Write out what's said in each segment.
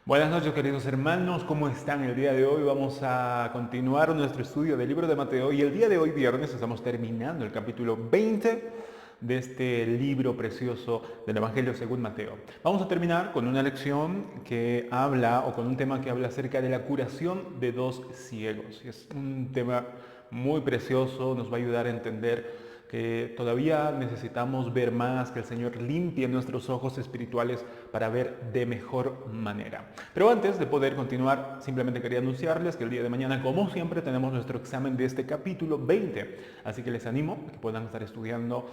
Buenas noches, queridos hermanos, ¿cómo están el día de hoy? Vamos a continuar nuestro estudio del libro de Mateo y el día de hoy, viernes, estamos terminando el capítulo 20 de este libro precioso del Evangelio según Mateo. Vamos a terminar con una lección que habla, o con un tema que habla acerca de la curación de dos ciegos. Es un tema muy precioso, nos va a ayudar a entender que todavía necesitamos ver más, que el Señor limpie nuestros ojos espirituales para ver de mejor manera. Pero antes de poder continuar, simplemente quería anunciarles que el día de mañana, como siempre, tenemos nuestro examen de este capítulo 20. Así que les animo a que puedan estar estudiando,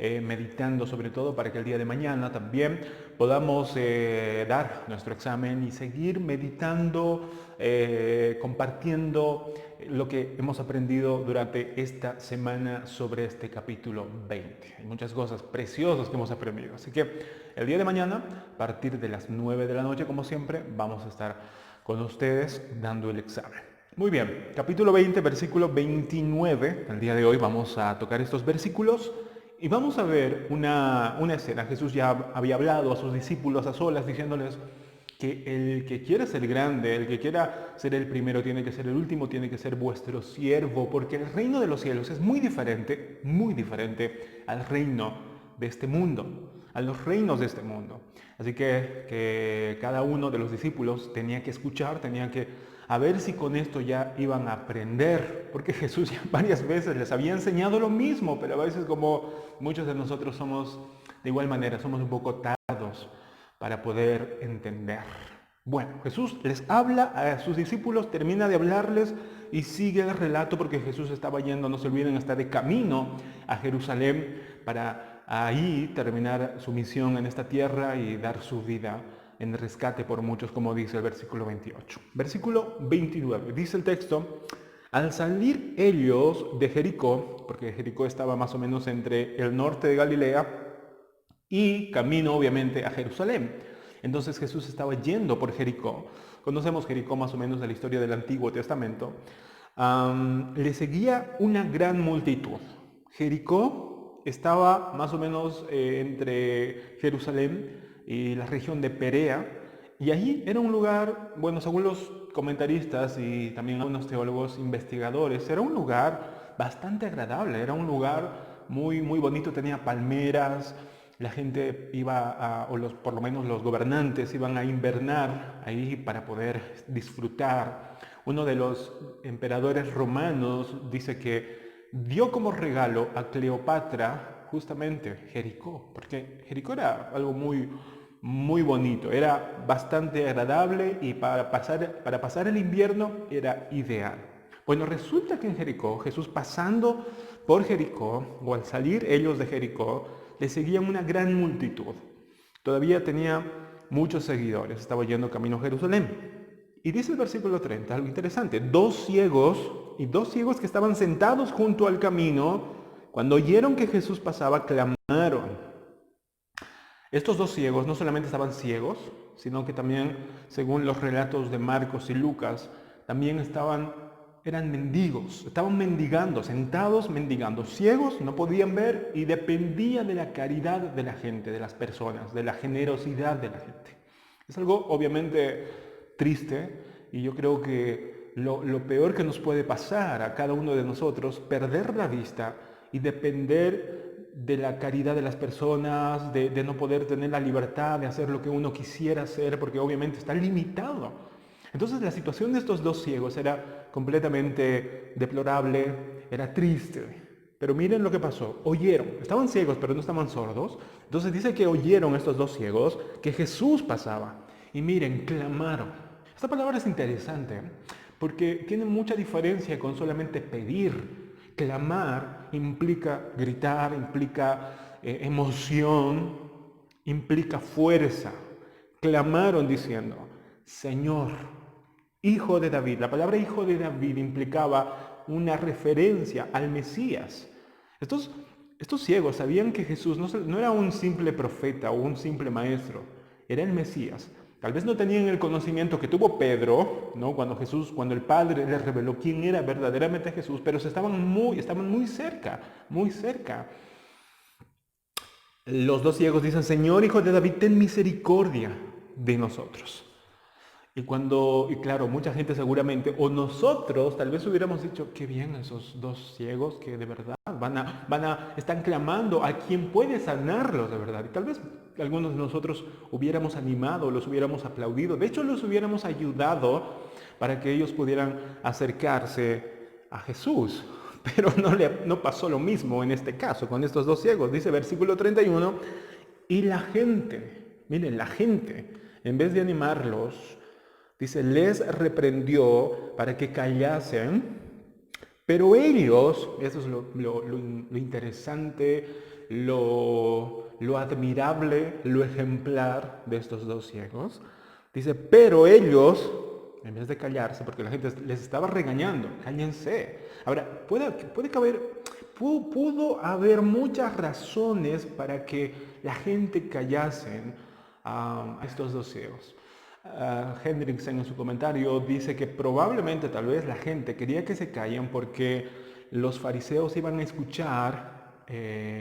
meditando sobre todo, para que el día de mañana también podamos dar nuestro examen y seguir meditando, compartiendo lo que hemos aprendido durante esta semana sobre este capítulo 20. Hay muchas cosas preciosas que hemos aprendido. Así que el día de mañana, a partir de las 9 de la noche, como siempre, vamos a estar con ustedes dando el examen. Muy bien, capítulo 20, versículo 29. El día de hoy vamos a tocar estos versículos y vamos a ver una escena. Jesús ya había hablado a sus discípulos a solas diciéndoles que el que quiera ser grande, el que quiera ser el primero, tiene que ser el último, tiene que ser vuestro siervo, porque el reino de los cielos es muy diferente al reino de este mundo, a los reinos de este mundo. Así que cada uno de los discípulos tenía que escuchar, tenía que a ver si con esto ya iban a aprender, porque Jesús ya varias veces les había enseñado lo mismo, pero a veces, como muchos de nosotros somos de igual manera, somos un poco tardos para poder entender. Bueno, Jesús les habla a sus discípulos, termina de hablarles y sigue el relato, porque Jesús estaba yendo, no se olviden, está de camino a Jerusalén para ahí terminar su misión en esta tierra y dar su vida en rescate por muchos, como dice el versículo 28. Versículo 29, dice el texto: al salir ellos de Jericó, porque Jericó estaba más o menos entre el norte de Galilea y camino obviamente a Jerusalén. Entonces Jesús estaba yendo por Jericó. Conocemos Jericó más o menos de la historia del Antiguo Testamento. Le seguía una gran multitud. Jericó estaba más o menos entre Jerusalén y la región de Perea. Y allí era un lugar, bueno, según los comentaristas y también algunos teólogos investigadores, era un lugar bastante agradable, era un lugar muy bonito, tenía palmeras, la gente iba por lo menos los gobernantes iban a invernar ahí para poder disfrutar. Uno de los emperadores romanos dice que dio como regalo a Cleopatra justamente Jericó, porque Jericó era algo muy bonito, era bastante agradable y para pasar el invierno era ideal. Bueno, resulta que en Jericó, Jesús pasando por Jericó, o al salir ellos de Jericó, le seguían una gran multitud. Todavía tenía muchos seguidores, estaba yendo camino a Jerusalén. Y dice el versículo 30, algo interesante: dos ciegos que estaban sentados junto al camino, cuando oyeron que Jesús pasaba, clamaron. Estos dos ciegos no solamente estaban ciegos, sino que también, según los relatos de Marcos y Lucas, también eran mendigos, estaban mendigando, sentados mendigando. Ciegos, no podían ver y dependían de la caridad de la gente, de las personas, de la generosidad de la gente. Es algo obviamente triste, y yo creo que lo peor que nos puede pasar a cada uno de nosotros, perder la vista y depender de la caridad de las personas, de no poder tener la libertad de hacer lo que uno quisiera hacer, porque obviamente está limitado. Entonces la situación de estos dos ciegos era completamente deplorable, era triste. Pero miren lo que pasó: oyeron, estaban ciegos pero no estaban sordos. Entonces dice que oyeron estos dos ciegos que Jesús pasaba. Y miren, clamaron. Esta palabra es interesante porque tiene mucha diferencia con solamente pedir. Clamar implica gritar, implica emoción, implica fuerza. Clamaron diciendo: Señor, Hijo de David. La palabra Hijo de David implicaba una referencia al Mesías. Estos, estos ciegos sabían que Jesús no era un simple profeta o un simple maestro, era el Mesías. Tal vez no tenían el conocimiento que tuvo Pedro, ¿no? Cuando el Padre les reveló quién era verdaderamente Jesús, pero estaban muy cerca, muy cerca. Los dos ciegos dicen: Señor, Hijo de David, ten misericordia de nosotros. Y claro, mucha gente seguramente, o nosotros tal vez hubiéramos dicho, qué bien esos dos ciegos que de verdad están clamando a quien puede sanarlos de verdad. Y tal vez algunos de nosotros hubiéramos animado, los hubiéramos aplaudido, de hecho los hubiéramos ayudado para que ellos pudieran acercarse a Jesús. Pero no pasó lo mismo en este caso con estos dos ciegos. Dice versículo 31, y la gente, miren, la gente, en vez de animarlos, dice, les reprendió para que callasen, pero ellos, eso es lo interesante, lo admirable, lo ejemplar de estos dos ciegos. Dice, pero ellos, en vez de callarse, porque la gente les estaba regañando, cállense. Ahora, pudo haber muchas razones para que la gente callasen a estos dos ciegos. Hendrickson en su comentario dice que probablemente tal vez la gente quería que se callen porque los fariseos iban a escuchar,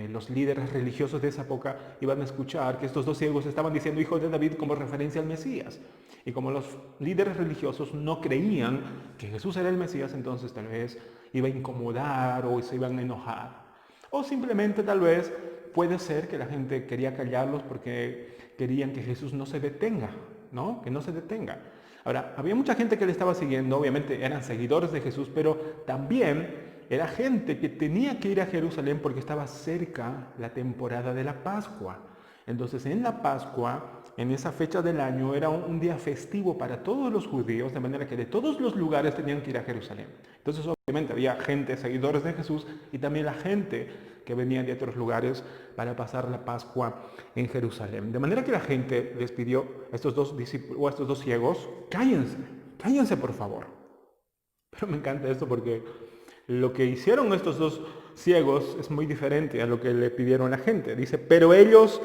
los líderes religiosos de esa época iban a escuchar que estos dos ciegos estaban diciendo hijo de David como referencia al Mesías. Y como los líderes religiosos no creían que Jesús era el Mesías, entonces tal vez iba a incomodar o se iban a enojar. O simplemente tal vez puede ser que la gente quería callarlos porque querían que Jesús no se detenga, ¿no? Que no se detenga. Ahora, había mucha gente que le estaba siguiendo, obviamente eran seguidores de Jesús, pero también era gente que tenía que ir a Jerusalén porque estaba cerca la temporada de la Pascua. Entonces, en la Pascua, en esa fecha del año, era un día festivo para todos los judíos, de manera que de todos los lugares tenían que ir a Jerusalén. Entonces, obviamente, había gente, seguidores de Jesús, y también la gente que venía de otros lugares para pasar la Pascua en Jerusalén. De manera que la gente les pidió a estos dos discípulos, o a estos dos ciegos, cállense por favor. Pero me encanta esto porque lo que hicieron estos dos ciegos es muy diferente a lo que le pidieron a la gente. Dice, pero ellos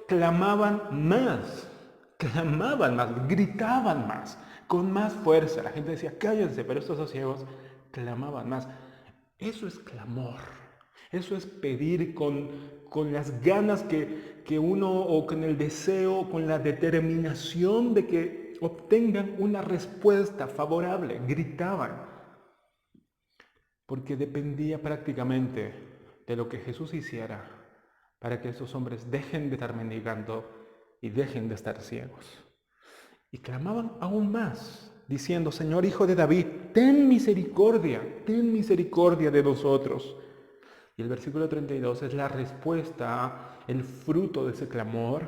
clamaban más, gritaban más, con más fuerza. La gente decía, cállense, pero estos dos ciegos clamaban más. Eso es clamor. Eso es pedir con las ganas que uno, o con el deseo, con la determinación de que obtengan una respuesta favorable. Gritaban, porque dependía prácticamente de lo que Jesús hiciera para que esos hombres dejen de estar mendigando y dejen de estar ciegos. Y clamaban aún más, diciendo, Señor, Hijo de David, ten misericordia de nosotros. Y el versículo 32 es la respuesta, el fruto de ese clamor.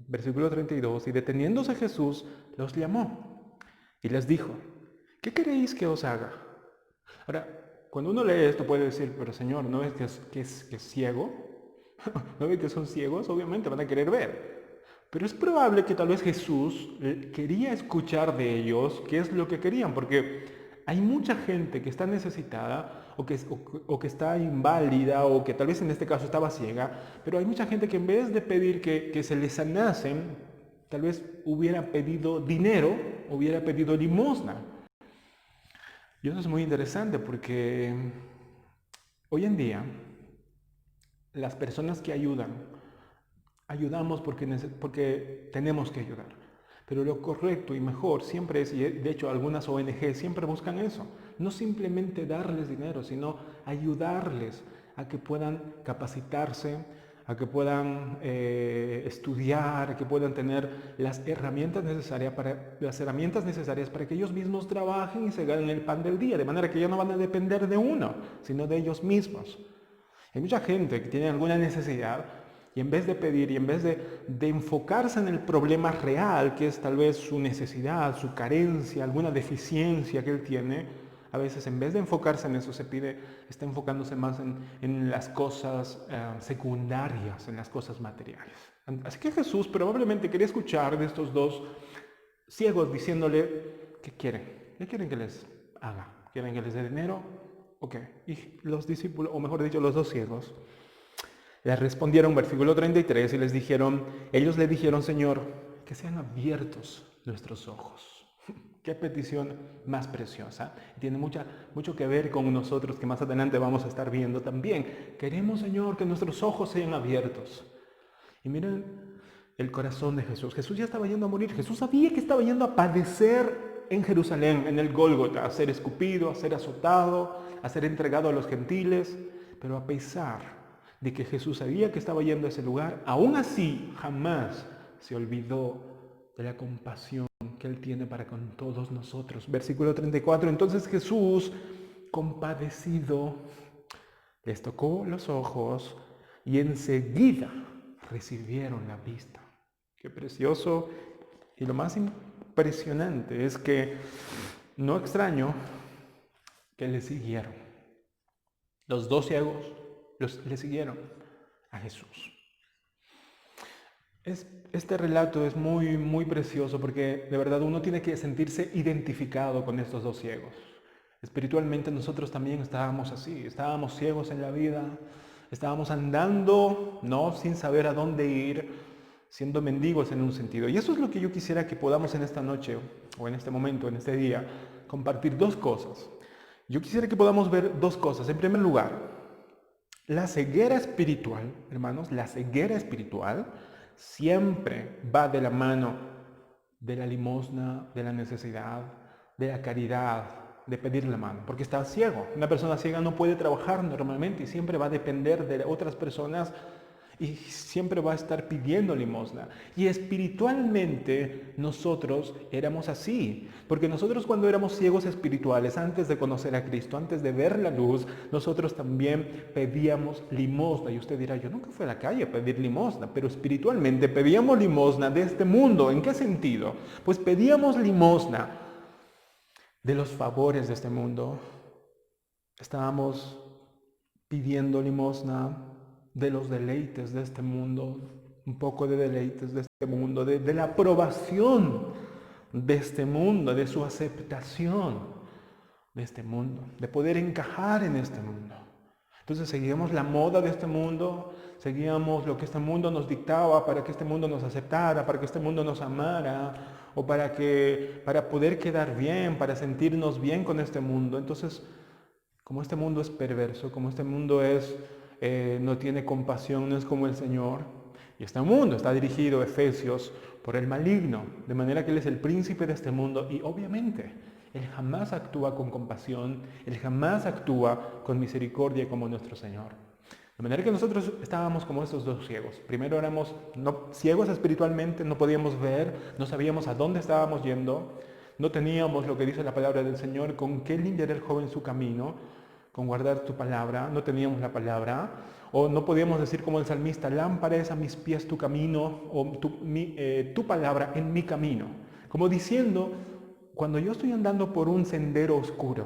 Versículo 32, y deteniéndose Jesús, los llamó y les dijo, ¿qué queréis que os haga? Ahora, cuando uno lee esto puede decir, pero Señor, ¿no ves que es ciego? ¿No ves que son ciegos? Obviamente van a querer ver. Pero es probable que tal vez Jesús quería escuchar de ellos qué es lo que querían, porque hay mucha gente que está necesitada o que está inválida o que tal vez en este caso estaba ciega, pero hay mucha gente que en vez de pedir que se les sanasen, tal vez hubiera pedido dinero, hubiera pedido limosna. Y eso es muy interesante porque hoy en día las personas que ayudamos porque tenemos que ayudar. Pero lo correcto y mejor siempre es, y de hecho algunas ONG siempre buscan eso, no simplemente darles dinero, sino ayudarles a que puedan capacitarse, a que puedan estudiar, a que puedan tener las herramientas necesarias para que ellos mismos trabajen y se ganen el pan del día, de manera que ya no van a depender de uno, sino de ellos mismos. Hay mucha gente que tiene alguna necesidad y en vez de pedir y en vez de enfocarse en el problema real, que es tal vez su necesidad, su carencia, alguna deficiencia que él tiene, a veces en vez de enfocarse en eso está enfocándose más en las cosas secundarias, en las cosas materiales. Así que Jesús probablemente quería escuchar de estos dos ciegos diciéndole, ¿qué quieren? ¿Qué quieren que les haga? ¿Quieren que les dé dinero? Ok. Y los discípulos, o mejor dicho, los dos ciegos, les respondieron, versículo 33, y ellos le dijeron, Señor, que sean abiertos nuestros ojos. Qué petición más preciosa. Tiene mucho que ver con nosotros, que más adelante vamos a estar viendo también. Queremos, Señor, que nuestros ojos sean abiertos. Y miren, el corazón de Jesús. Jesús ya estaba yendo a morir. Jesús sabía que estaba yendo a padecer en Jerusalén, en el Gólgota, a ser escupido, a ser azotado, a ser entregado a los gentiles. Pero a pesar de que Jesús sabía que estaba yendo a ese lugar, aún así jamás se olvidó de la compasión que Él tiene para con todos nosotros. Versículo 34. Entonces Jesús, compadecido, les tocó los ojos y enseguida recibieron la vista. Qué precioso. Y lo más impresionante es que no extraño que le siguieron. Los dos ciegos le siguieron a Jesús. Este relato es muy, muy precioso porque de verdad uno tiene que sentirse identificado con estos dos ciegos. Espiritualmente nosotros también estábamos así, estábamos ciegos en la vida, estábamos andando, no sin saber a dónde ir, siendo mendigos en un sentido. Y eso es lo que yo quisiera que podamos en esta noche, o en este momento, en este día, compartir dos cosas. Yo quisiera que podamos ver dos cosas. En primer lugar, la ceguera espiritual, hermanos, la ceguera espiritual siempre va de la mano de la limosna, de la necesidad, de la caridad, de pedir la mano, porque está ciego. Una persona ciega no puede trabajar normalmente y siempre va a depender de otras personas y siempre va a estar pidiendo limosna. Y espiritualmente nosotros éramos así, porque nosotros cuando éramos ciegos espirituales, antes de conocer a Cristo, antes de ver la luz, nosotros también pedíamos limosna. Y usted dirá, yo nunca fui a la calle a pedir limosna, pero espiritualmente pedíamos limosna de este mundo. ¿En qué sentido? Pues pedíamos limosna de los favores de este mundo. Estábamos pidiendo limosna de los deleites de este mundo, un poco de deleites de este mundo, de la aprobación de este mundo, de su aceptación de este mundo, de poder encajar en este mundo. Entonces seguíamos la moda de este mundo, seguíamos lo que este mundo nos dictaba para que este mundo nos aceptara, para que este mundo nos amara, o para poder quedar bien, para sentirnos bien con este mundo. Entonces, como este mundo es perverso, como este mundo no tiene compasión, no es como el Señor, y este mundo está dirigido, Efesios, por el maligno, de manera que Él es el príncipe de este mundo, y obviamente Él jamás actúa con compasión, Él jamás actúa con misericordia como nuestro Señor. De manera que nosotros estábamos como estos dos ciegos. Primero éramos ciegos espiritualmente, no podíamos ver, no sabíamos a dónde estábamos yendo, no teníamos lo que dice la palabra del Señor, con qué limpiará el joven su camino, con guardar tu palabra, no teníamos la palabra, o no podíamos decir como el salmista, lámpara es a mis pies tu camino, o tu palabra en mi camino. Como diciendo, cuando yo estoy andando por un sendero oscuro,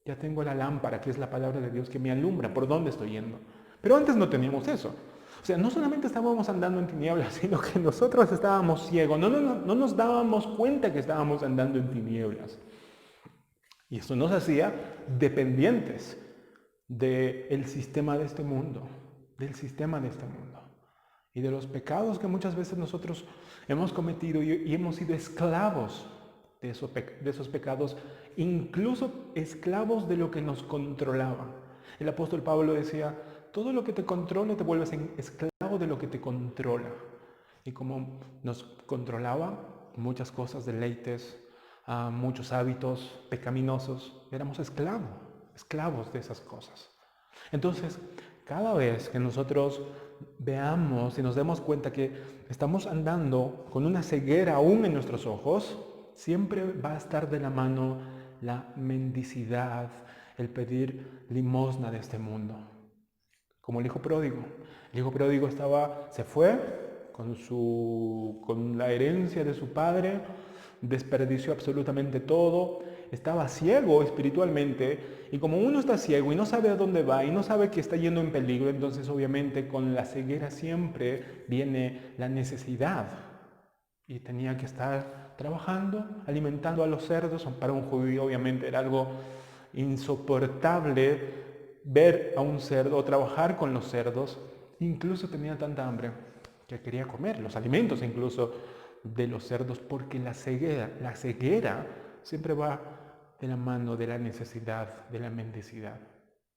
ya tengo la lámpara, que es la palabra de Dios, que me alumbra por dónde estoy yendo. Pero antes no teníamos eso. O sea, no solamente estábamos andando en tinieblas, sino que nosotros estábamos ciegos, no nos dábamos cuenta que estábamos andando en tinieblas. Y esto nos hacía dependientes del sistema de este mundo, del sistema de este mundo. Y de los pecados que muchas veces nosotros hemos cometido y hemos sido esclavos de esos pecados, incluso esclavos de lo que nos controlaba. El apóstol Pablo decía, todo lo que te controla te vuelves esclavo de lo que te controla. Y como nos controlaba muchas cosas, deleites, muchos hábitos pecaminosos, éramos esclavos de esas cosas. Entonces, cada vez que nosotros veamos y nos demos cuenta que estamos andando con una ceguera aún en nuestros ojos, siempre va a estar de la mano la mendicidad, el pedir limosna de este mundo. Como el hijo pródigo. El hijo pródigo se fue con la herencia de su padre, desperdició absolutamente todo, estaba ciego espiritualmente, y como uno está ciego y no sabe a dónde va y no sabe que está yendo en peligro, entonces obviamente con la ceguera siempre viene la necesidad. Y tenía que estar trabajando, alimentando a los cerdos. Para un judío obviamente era algo insoportable ver a un cerdo o trabajar con los cerdos. Incluso tenía tanta hambre que quería comer los alimentos incluso de los cerdos, porque la ceguera siempre va de la mano de la necesidad, de la mendicidad.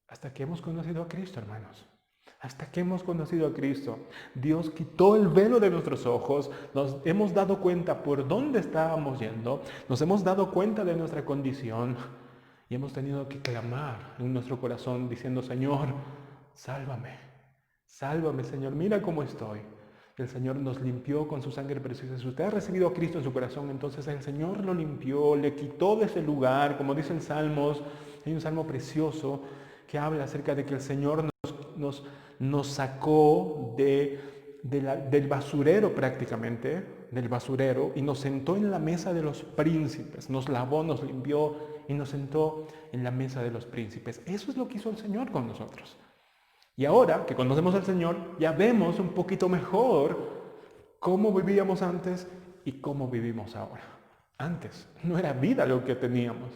Hasta que hemos conocido a Cristo, hermanos. Hasta que hemos conocido a Cristo, Dios quitó el velo de nuestros ojos, nos hemos dado cuenta por dónde estábamos yendo, nos hemos dado cuenta de nuestra condición y hemos tenido que clamar en nuestro corazón diciendo, Señor, sálvame, sálvame, Señor, mira cómo estoy. El Señor nos limpió con su sangre preciosa. Si usted ha recibido a Cristo en su corazón, entonces el Señor lo limpió, le quitó de ese lugar, como dice en Salmos. Hay un salmo precioso que habla acerca de que el Señor nos sacó del basurero prácticamente, del basurero, y nos sentó en la mesa de los príncipes. Nos lavó, nos limpió y nos sentó en la mesa de los príncipes. Eso es lo que hizo el Señor con nosotros. Y ahora que conocemos al Señor, ya vemos un poquito mejor cómo vivíamos antes y cómo vivimos ahora. Antes no era vida lo que teníamos,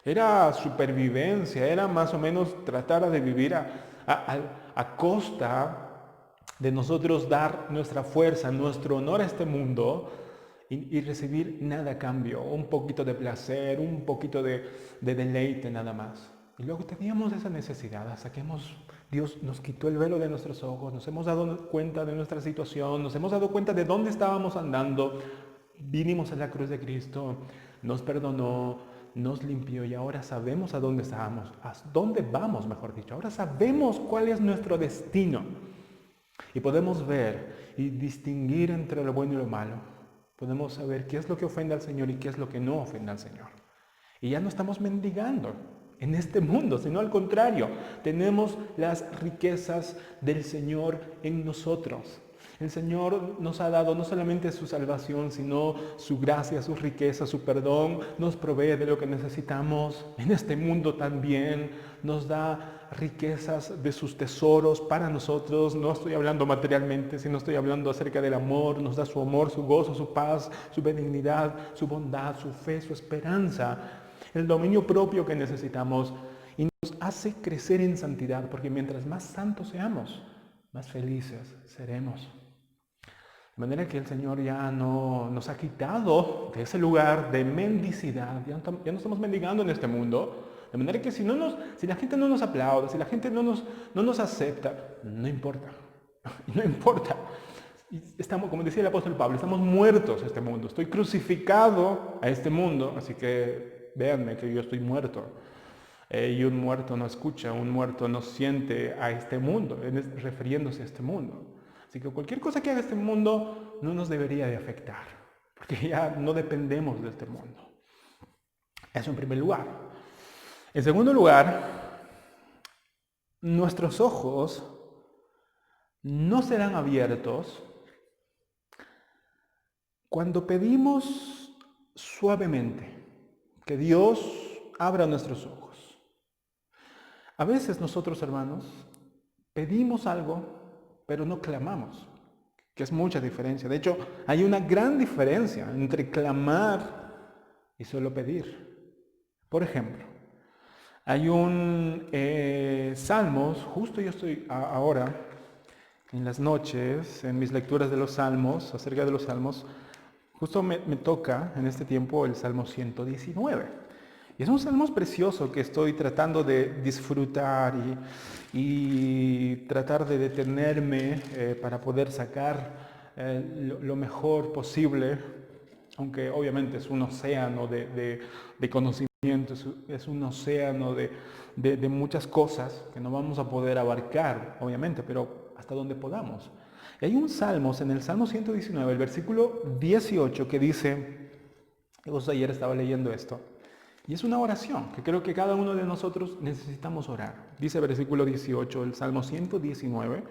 era supervivencia, era más o menos tratar de vivir a costa de nosotros dar nuestra fuerza, nuestro honor a este mundo y recibir nada a cambio, un poquito de placer, un poquito de deleite nada más. Y luego teníamos esa necesidad hasta que Dios nos quitó el velo de nuestros ojos, nos hemos dado cuenta de nuestra situación, nos hemos dado cuenta de dónde estábamos andando, vinimos a la cruz de Cristo, nos perdonó, nos limpió y ahora sabemos a dónde estábamos, a dónde vamos, mejor dicho. Ahora sabemos cuál es nuestro destino y podemos ver y distinguir entre lo bueno y lo malo. Podemos saber qué es lo que ofende al Señor y qué es lo que no ofende al Señor. Y ya no estamos mendigando en este mundo, sino al contrario, tenemos las riquezas del Señor en nosotros. El Señor nos ha dado no solamente su salvación, sino su gracia, su riqueza, su perdón. Nos provee de lo que necesitamos en este mundo también. Nos da riquezas de sus tesoros para nosotros. No estoy hablando materialmente, sino estoy hablando acerca del amor. Nos da su amor, su gozo, su paz, su benignidad, su bondad, su fe, su esperanza. El dominio propio que necesitamos y nos hace crecer en santidad, porque mientras más santos seamos, más felices seremos. De manera que el Señor ya no nos ha quitado de ese lugar de mendicidad, ya no estamos mendigando en este mundo, de manera que si la gente no nos aplaude, si la gente no nos acepta, no importa, no importa. Estamos, como decía el apóstol Pablo, estamos muertos a este mundo, estoy crucificado a este mundo, así que véanme que yo estoy muerto. Y un muerto no escucha, un muerto no siente a este mundo, refiriéndose a este mundo. Así que cualquier cosa que haga este mundo no nos debería de afectar, porque ya no dependemos de este mundo. Eso en primer lugar. En segundo lugar, nuestros ojos no serán abiertos cuando pedimos suavemente que Dios abra nuestros ojos. A veces nosotros, hermanos, pedimos algo, pero no clamamos, que es mucha diferencia. De hecho, hay una gran diferencia entre clamar y solo pedir. Por ejemplo, hay un Salmos, justo yo estoy ahora, en las noches, en mis lecturas de los Salmos, acerca de los Salmos, justo me toca en este tiempo el Salmo 119. Y es un salmo precioso que estoy tratando de disfrutar y tratar de detenerme para poder sacar lo mejor posible, aunque obviamente es un océano de conocimiento, es un océano de muchas cosas que no vamos a poder abarcar, obviamente, pero hasta donde podamos. Y hay un salmo, en el Salmo 119, el versículo 18, que dice, ayer estaba leyendo esto, y es una oración que creo que cada uno de nosotros necesitamos orar. Dice el versículo 18, el Salmo 119,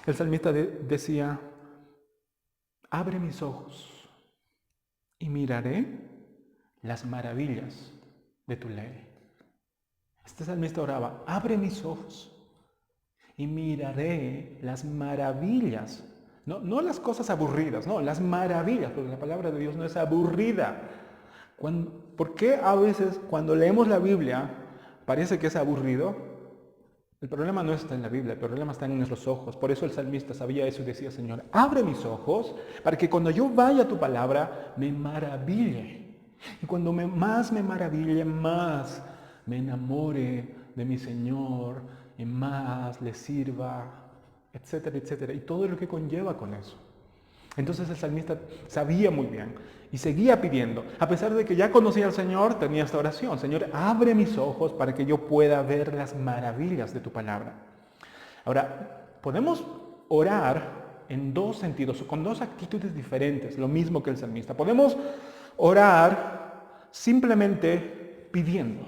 el salmista decía, abre mis ojos y miraré las maravillas de tu ley. Este salmista oraba, abre mis ojos y miraré las maravillas. No las cosas aburridas, no, las maravillas, porque la palabra de Dios no es aburrida. ¿Por qué a veces cuando leemos la Biblia parece que es aburrido? El problema no está en la Biblia, el problema está en nuestros ojos. Por eso el salmista sabía eso y decía, Señor, abre mis ojos para que cuando yo vaya a tu palabra me maraville. Y cuando más me maraville, más me enamore de mi Señor y más le sirva, etcétera, etcétera, y todo lo que conlleva con eso. Entonces el salmista sabía muy bien y seguía pidiendo. A pesar de que ya conocía al Señor, tenía esta oración: Señor, abre mis ojos para que yo pueda ver las maravillas de tu palabra. Ahora, podemos orar en dos sentidos o con dos actitudes diferentes, lo mismo que el salmista. Podemos orar simplemente pidiendo: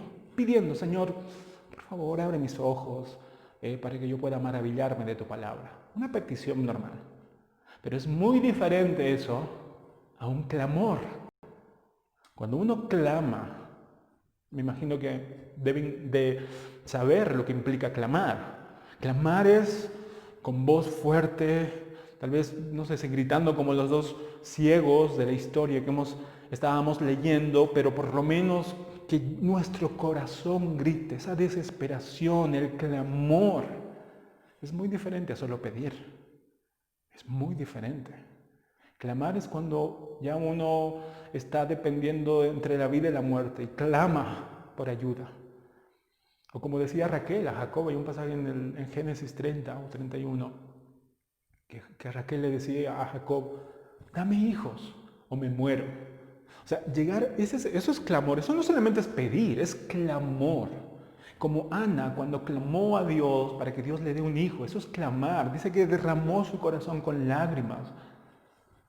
Señor, por favor, abre mis ojos para que yo pueda maravillarme de tu palabra. Una petición normal. Pero es muy diferente eso a un clamor. Cuando uno clama, me imagino que deben de saber lo que implica clamar. Clamar es con voz fuerte, tal vez, no sé si gritando como los dos ciegos de la historia que estábamos leyendo, pero por lo menos que nuestro corazón grite, esa desesperación, el clamor. Es muy diferente a solo pedir. Es muy diferente. Clamar es cuando ya uno está dependiendo entre la vida y la muerte y clama por ayuda. O como decía Raquel a Jacob, hay un pasaje en Génesis 30 o 31, que Raquel le decía a Jacob: dame hijos o me muero. O sea, eso es clamor, eso no solamente es pedir, es clamor. Como Ana cuando clamó a Dios para que Dios le dé un hijo, eso es clamar. Dice que derramó su corazón con lágrimas.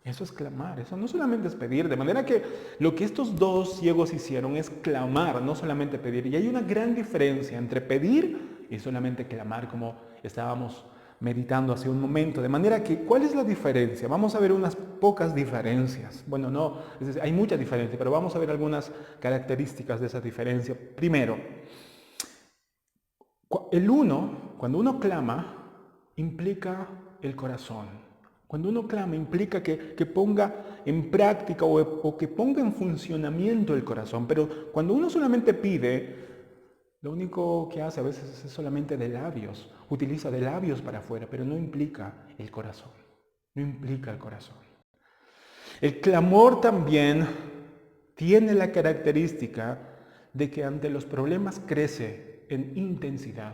Eso es clamar, eso no solamente es pedir. De manera que lo que estos dos ciegos hicieron es clamar, no solamente pedir. Y hay una gran diferencia entre pedir y solamente clamar, como estábamos meditando hace un momento. De manera que, ¿cuál es la diferencia? Vamos a ver unas pocas diferencias. Bueno, no, es decir, hay mucha diferencia, pero vamos a ver algunas características de esa diferencia. Primero, cuando uno clama, implica el corazón. Cuando uno clama, implica que ponga en práctica o que ponga en funcionamiento el corazón. Pero cuando uno solamente pide, lo único que hace a veces es solamente de labios. Utiliza de labios para afuera, pero no implica el corazón. No implica el corazón. El clamor también tiene la característica de que ante los problemas crece en intensidad,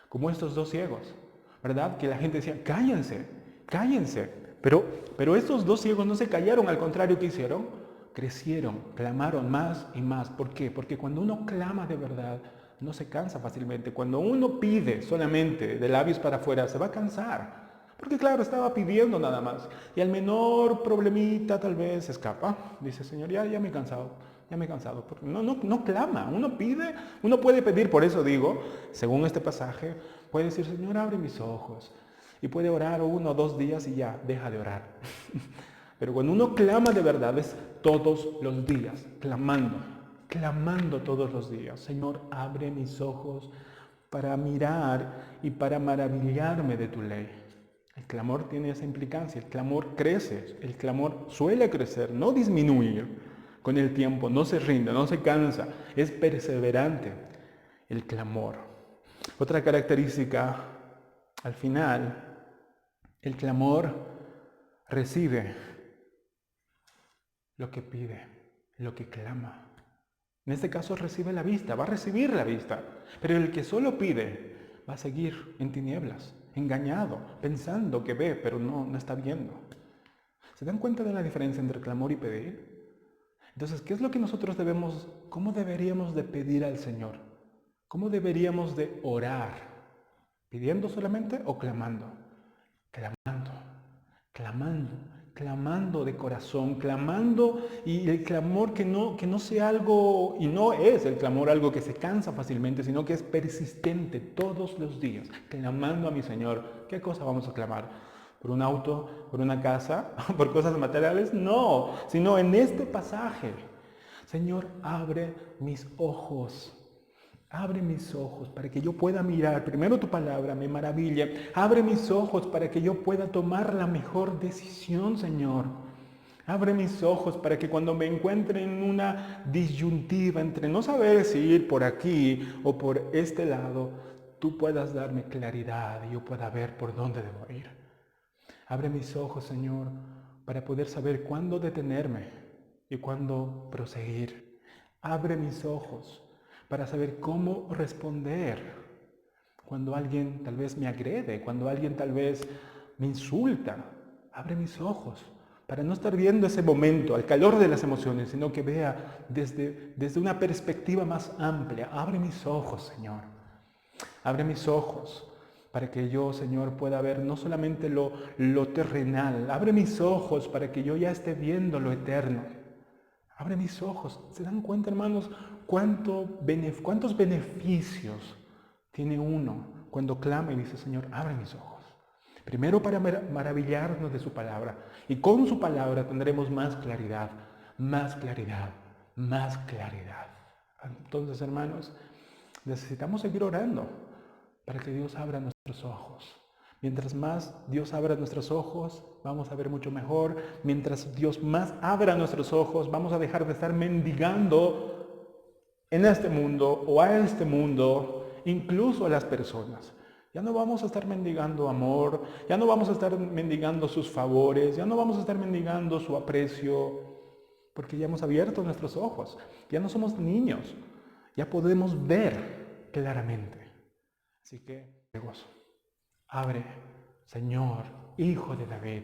como estos dos ciegos, ¿verdad? Que la gente decía: cállense, cállense. Pero estos dos ciegos no se callaron, al contrario, ¿qué hicieron? Crecieron, clamaron más y más. ¿Por qué? Porque cuando uno clama de verdad, no se cansa fácilmente. Cuando uno pide solamente de labios para afuera, se va a cansar. Porque claro, estaba pidiendo nada más. Y al menor problemita tal vez se escapa. Dice: Señor, ya me he cansado. Ya me he cansado. Porque no clama. Uno pide, uno puede pedir. Por eso digo, según este pasaje, puede decir: Señor, abre mis ojos. Y puede orar 1 o 2 días y ya, deja de orar. Pero cuando uno clama de verdad, es todos los días, clamando todos los días. Señor, abre mis ojos para mirar y para maravillarme de tu ley. El clamor tiene esa implicancia, el clamor crece, el clamor suele crecer, no disminuir con el tiempo, no se rinde, no se cansa, es perseverante el clamor. Otra característica, al final, el clamor recibe lo que pide, lo que clama. En este caso recibe la vista, va a recibir la vista, pero el que solo pide va a seguir en tinieblas, engañado, pensando que ve, pero no está viendo. ¿Se dan cuenta de la diferencia entre clamor y pedir? Entonces, ¿qué es lo que cómo deberíamos de pedir al Señor? ¿Cómo deberíamos de orar? ¿Pidiendo solamente o clamando? Clamando de corazón, clamando, y el clamor que no sea algo, y no es el clamor algo que se cansa fácilmente, sino que es persistente todos los días, clamando a mi Señor. ¿Qué cosa vamos a clamar? ¿Por un auto? ¿Por una casa? ¿Por cosas materiales? No, sino en este pasaje: Señor, abre mis ojos. Abre mis ojos para que yo pueda mirar primero tu palabra, me maravilla. Abre mis ojos para que yo pueda tomar la mejor decisión, Señor. Abre mis ojos para que cuando me encuentre en una disyuntiva entre no saber si ir por aquí o por este lado, tú puedas darme claridad y yo pueda ver por dónde debo ir. Abre mis ojos, Señor, para poder saber cuándo detenerme y cuándo proseguir. Abre mis ojos para saber cómo responder cuando alguien tal vez me agrede, cuando alguien tal vez me insulta. Abre mis ojos para no estar viendo ese momento, al calor de las emociones, sino que vea desde una perspectiva más amplia. Abre mis ojos, Señor. Abre mis ojos para que yo, Señor, pueda ver no solamente lo terrenal. Abre mis ojos para que yo ya esté viendo lo eterno. Abre mis ojos. ¿Se dan cuenta, hermanos, cuántos beneficios tiene uno cuando clama y dice, Señor, abre mis ojos? Primero para maravillarnos de su palabra. Y con su palabra tendremos más claridad, más claridad, más claridad. Entonces, hermanos, necesitamos seguir orando para que Dios abra nuestros ojos. Mientras más Dios abra nuestros ojos, vamos a ver mucho mejor. Mientras Dios más abra nuestros ojos, vamos a dejar de estar mendigando en este mundo o a este mundo, incluso a las personas. Ya no vamos a estar mendigando amor, ya no vamos a estar mendigando sus favores, ya no vamos a estar mendigando su aprecio, porque ya hemos abierto nuestros ojos. Ya no somos niños, ya podemos ver claramente. Así que, gozo. Abre, Señor, Hijo de David,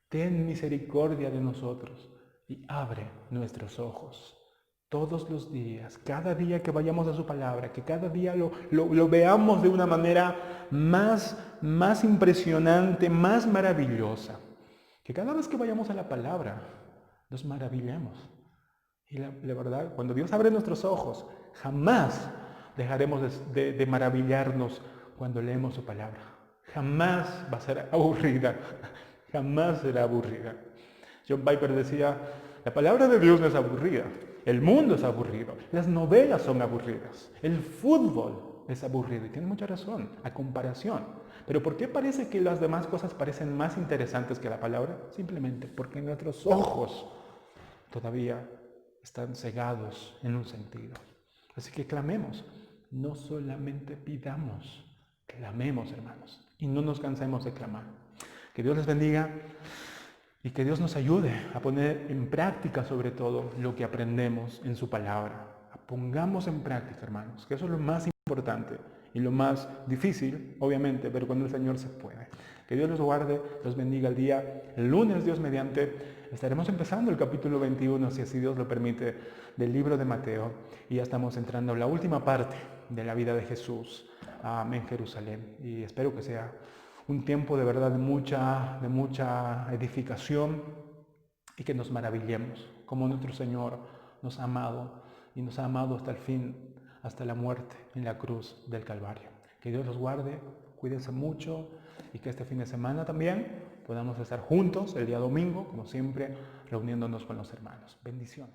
ten misericordia de nosotros y abre nuestros ojos. Todos los días, cada día que vayamos a su palabra, que cada día lo veamos de una manera más impresionante, más maravillosa. Que cada vez que vayamos a la palabra, nos maravillemos. Y la verdad, cuando Dios abre nuestros ojos, jamás dejaremos de maravillarnos cuando leemos su palabra. Jamás va a ser aburrida. Jamás será aburrida. John Piper decía, la palabra de Dios no es aburrida. El mundo es aburrido. Las novelas son aburridas. El fútbol es aburrido. Y tiene mucha razón, a comparación. Pero ¿por qué parece que las demás cosas parecen más interesantes que la palabra? Simplemente porque nuestros ojos todavía están cegados en un sentido. Así que clamemos. No solamente pidamos, clamemos, hermanos. Y no nos cansemos de clamar. Que Dios les bendiga. Y que Dios nos ayude a poner en práctica sobre todo lo que aprendemos en su palabra. Pongamos en práctica, hermanos, que eso es lo más importante y lo más difícil, obviamente, pero con el Señor se puede. Que Dios los guarde, los bendiga el día. El lunes, Dios mediante, estaremos empezando el capítulo 21, si así Dios lo permite, del libro de Mateo. Y ya estamos entrando en la última parte de la vida de Jesús en Jerusalén. Y espero que sea un tiempo de verdad de mucha edificación y que nos maravillemos como nuestro Señor nos ha amado y nos ha amado hasta el fin, hasta la muerte en la cruz del Calvario. Que Dios los guarde, cuídense mucho y que este fin de semana también podamos estar juntos el día domingo, como siempre, reuniéndonos con los hermanos. Bendiciones.